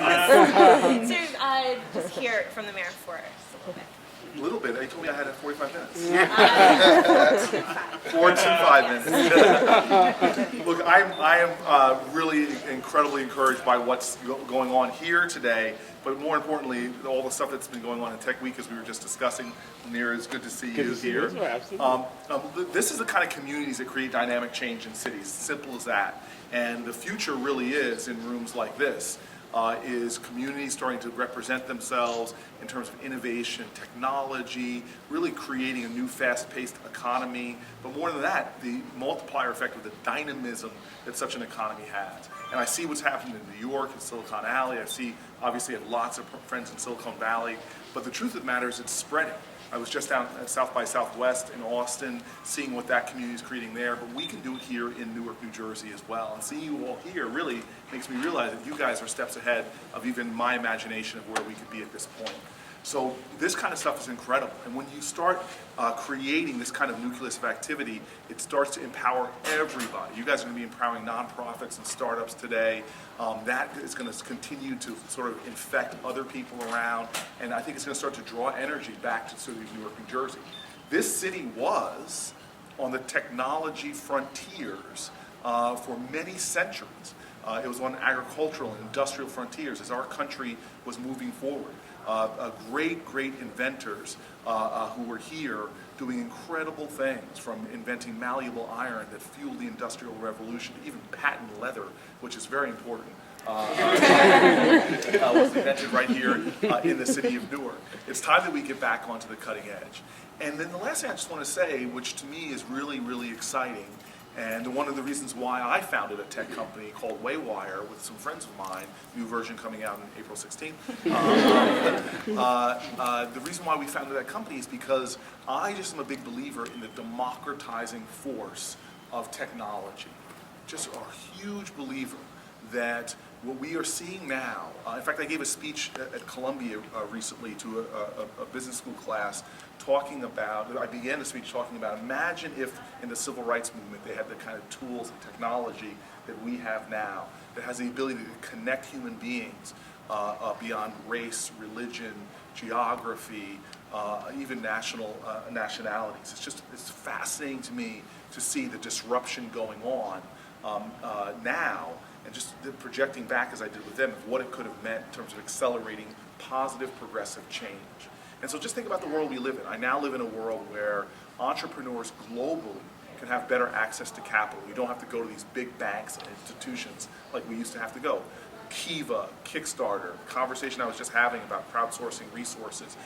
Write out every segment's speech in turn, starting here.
So just hear from the mayor for us a little bit. A little bit. They told me I had 45 minutes. 4 to 5 minutes. Look, I am really incredibly encouraged by what's going on here today, but more importantly, all the stuff that's been going on in Tech Week, as we were just discussing. Near, it's good to see you here. This is the kind of communities that create dynamic change in cities. Simple as that. And the future really is in rooms like this. Is communities starting to represent themselves in terms of innovation, technology, really creating a new fast-paced economy. But more than that, the multiplier effect of the dynamism that such an economy has. And I see what's happening in New York and Silicon Valley. I see, obviously, I have lots of friends in Silicon Valley. But the truth of the matter is it's spreading. I was just down at South by Southwest in Austin, seeing what that community is creating there, but we can do it here in Newark, New Jersey as well. And seeing you all here really makes me realize that you guys are steps ahead of even my imagination of where we could be at this point. So this kind of stuff is incredible. And when you start creating this kind of nucleus of activity, it starts to empower everybody. You guys are going to be empowering nonprofits and startups today. That is going to continue to sort of infect other people around. And I think it's going to start to draw energy back to the city of Newark, New Jersey. This city was on the technology frontiers for many centuries. It was on agricultural and industrial frontiers as our country was moving forward. Great inventors who were here doing incredible things, from inventing malleable iron that fueled the Industrial Revolution, even patent leather, which is very important, was invented right here in the city of Newark. It's time that we get back onto the cutting edge. And then the last thing I just want to say, which to me is really exciting, and one of the reasons why I founded a tech company called Waywire with some friends of mine, new version coming out on April 16th. The reason why we founded that company is because I just am a big believer in the democratizing force of technology. Just a huge believer that what we are seeing now, in fact, I gave a speech at Columbia recently to a business school class talking about, I began the speech talking about, imagine if in the civil rights movement they had the kind of tools and technology that we have now, that has the ability to connect human beings beyond race, religion, geography, even nationalities. It's fascinating to me to see the disruption going on now, and just projecting back as I did with them of what it could have meant in terms of accelerating positive progressive change. And so just think about the world we live in. I now live in a world where entrepreneurs globally can have better access to capital. You don't have to go to these big banks and institutions like we used to have to go. Kiva, Kickstarter, the conversation I was just having about crowdsourcing resources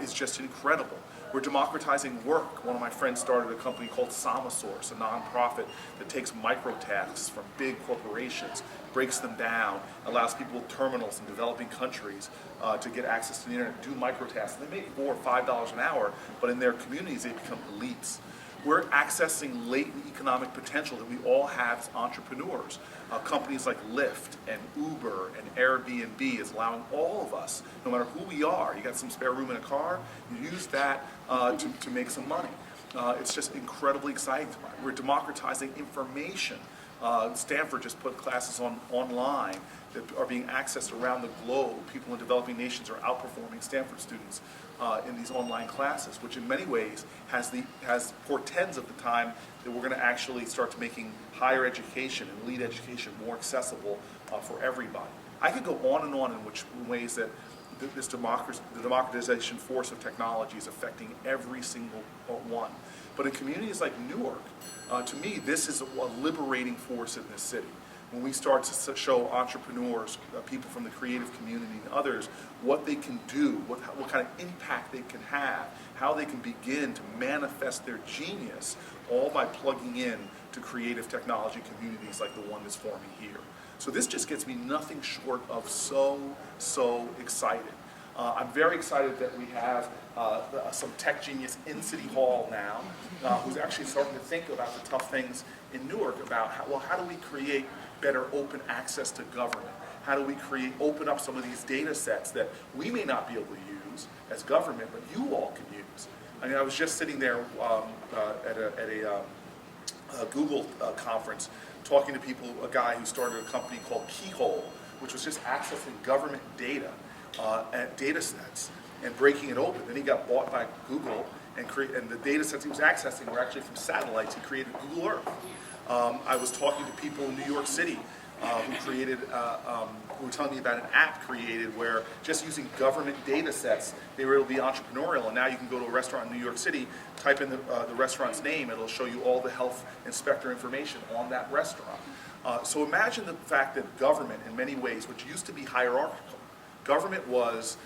is just incredible. We're democratizing work. One of my friends started a company called Samasource, a nonprofit that takes microtasks from big corporations, breaks them down, allows people with terminals in developing countries to get access to the internet, do microtasks. They make $4 or $5 an hour, but in their communities they become elites. We're accessing latent economic potential that we all have as entrepreneurs. Companies like Lyft and Uber and Airbnb is allowing all of us, no matter who we are, you got some spare room in a car, you use that to make some money. It's just incredibly exciting. We're democratizing information. Stanford just put classes online that are being accessed around the globe. People in developing nations are outperforming Stanford students in these online classes, which in many ways has portends of the time that we're going to actually start to making higher education and elite education more accessible for everybody. I could go on and on in ways that the democratization force of technology is affecting every single one. But in communities like Newark, to me, this is a liberating force in this city. When we start to show entrepreneurs, people from the creative community and others, what they can do, what kind of impact they can have, how they can begin to manifest their genius, all by plugging in to creative technology communities like the one that's forming here. So this just gets me nothing short of so excited. I'm very excited that we have some tech genius in City Hall now who's actually starting to think about the tough things in Newark about how do we create better open access to government? How do we open up some of these data sets that we may not be able to use as government, but you all can use? I mean, I was just sitting there at a Google conference talking to people, a guy who started a company called Keyhole, which was just accessing government data and data sets and breaking it open. Then he got bought by Google, and the data sets he was accessing were actually from satellites. He created Google Earth. I was talking to people in New York City who were telling me about an app created where just using government data sets, they were able to be entrepreneurial. And now you can go to a restaurant in New York City, type in the restaurant's name, it'll show you all the health inspector information on that restaurant. So imagine the fact that government, in many ways, which used to be hierarchical, government was,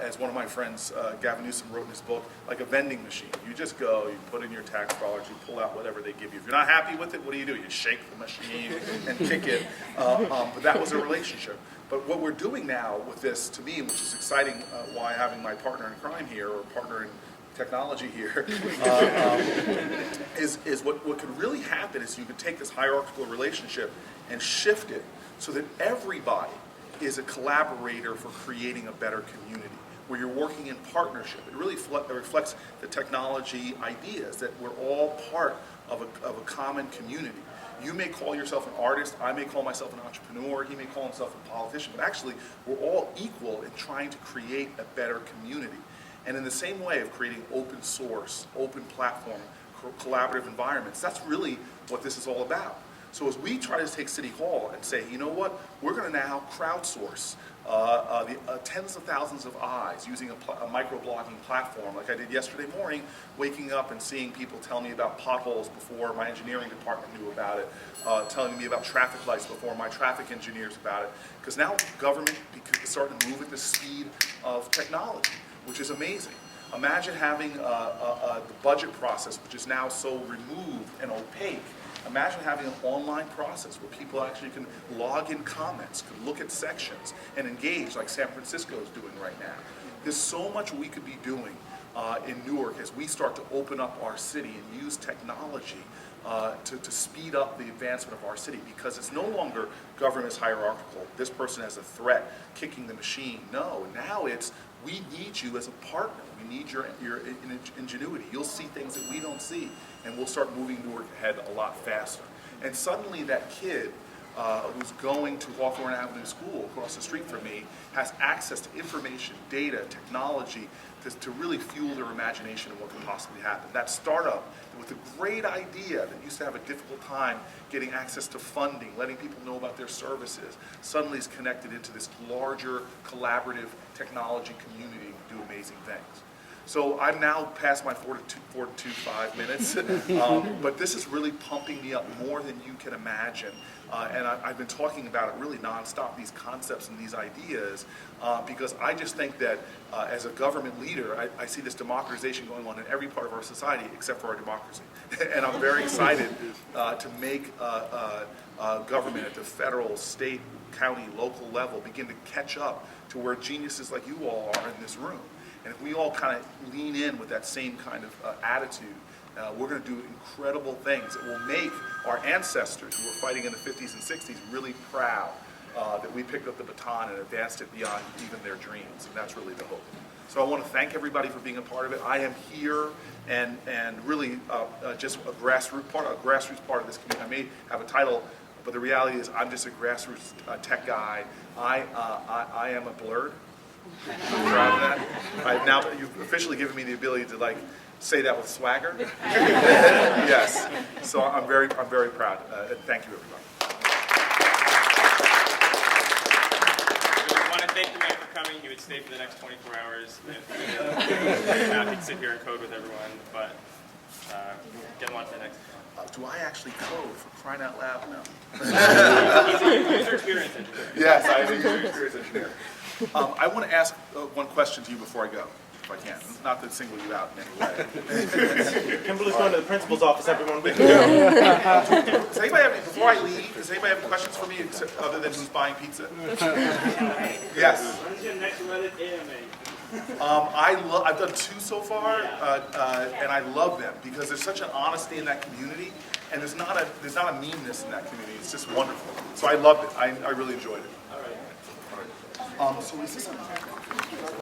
as one of my friends, Gavin Newsom, wrote in his book, like a vending machine. You just go, you put in your tax dollars, you pull out whatever they give you. If you're not happy with it, what do? You shake the machine and kick it. But that was a relationship. But what we're doing now with this, to me, which is exciting, why having my partner in crime here, or partner in technology here, is what could really happen is you could take this hierarchical relationship and shift it so that everybody is a collaborator for creating a better community, where you're working in partnership. It really reflects the technology ideas that we're all part of a common community. You may call yourself an artist, I may call myself an entrepreneur, he may call himself a politician, but actually we're all equal in trying to create a better community. And in the same way of creating open source, open platform, collaborative environments, that's really what this is all about. So as we try to take City Hall and say, you know what, we're going to now crowdsource tens of thousands of eyes using a microblogging platform, like I did yesterday morning, waking up and seeing people tell me about potholes before my engineering department knew about it, telling me about traffic lights before my traffic engineers about it. Because now government is starting to move at the speed of technology, which is amazing. Imagine having the budget process, which is now so removed and opaque. Imagine having an online process where people actually can log in comments, can look at sections, and engage like San Francisco is doing right now. There's so much we could be doing in Newark as we start to open up our city and use technology to speed up the advancement of our city, because it's no longer government is hierarchical. This person has a threat, kicking the machine. No, now it's we need you as a partner. We need your ingenuity. You'll see things that we don't see, and we'll start moving Newark ahead a lot faster. And suddenly that kid who's going to Hawthorne Avenue School across the street from me has access to information, data, technology to really fuel their imagination of what could possibly happen. That startup with a great idea that used to have a difficult time getting access to funding, letting people know about their services, suddenly is connected into this larger collaborative technology community to do amazing things. So I'm now past my 4 to 5 minutes, but this is really pumping me up more than you can imagine. And I've been talking about it really nonstop, these concepts and these ideas, because I just think that as a government leader, I see this democratization going on in every part of our society except for our democracy. And I'm very excited to make government at the federal, state, county, local level begin to catch up to where geniuses like you all are in this room. And if we all kind of lean in with that same kind of attitude, we're going to do incredible things that will make our ancestors who were fighting in the 50s and 60s really proud that we picked up the baton and advanced it beyond even their dreams. And that's really the hope. So I want to thank everybody for being a part of it. I am here and really just a grassroots part of this community. I may have a title, but the reality is I'm just a grassroots tech guy. I am a Blerd. I'm proud of that. Now you've officially given me the ability to say that with swagger. Yes. So I'm very proud. Thank you, everybody. I want to thank the man for coming. He would stay for the next 24 hours. I could sit here and code with everyone, but get on to the next. Do I actually code, for crying out loud? No. User experience engineer. Yes, I am a user experience engineer. I want to ask one question to you before I go, if I can. Not to single you out in any way. Kimberly's going to the principal's office every 1 week. Does anybody have, before I leave, does anybody have questions for me other than who's buying pizza? Yes. When's your next Reddit AMA? I've done 2 so far, and I love them because there's such an honesty in that community, and there's not a meanness in that community. It's just wonderful. So I loved it. I really enjoyed it. All right. So is this